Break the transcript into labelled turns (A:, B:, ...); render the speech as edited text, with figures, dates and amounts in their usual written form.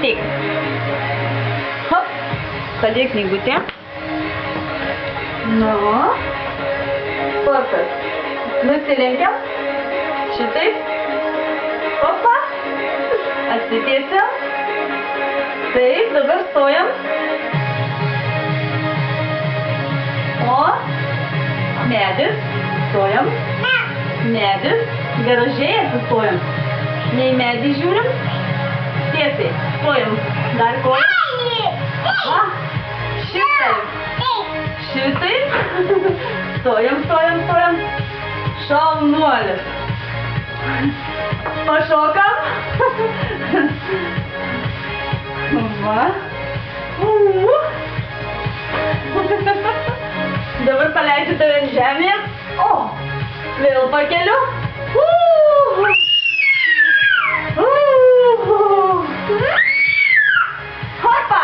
A: ateik. Hop, padėk knygutę. Nu, sportas. Nusilenkiam. Šitaip. Opa. Atsitiesiam. Taip, dabar stojam. O, medis. Stojam. Medis. Garažiai atsistojam. Ne į medį žiūrim. Tiesiai. Stojam. Dar kojam. Va. Šitaip. Šitaip. Stojam, stojam, stojam. Šaunuolis. Pašokam. Va. Dabar paleidžiu tave ant žemės. O, vėl pakeliu. Hopa.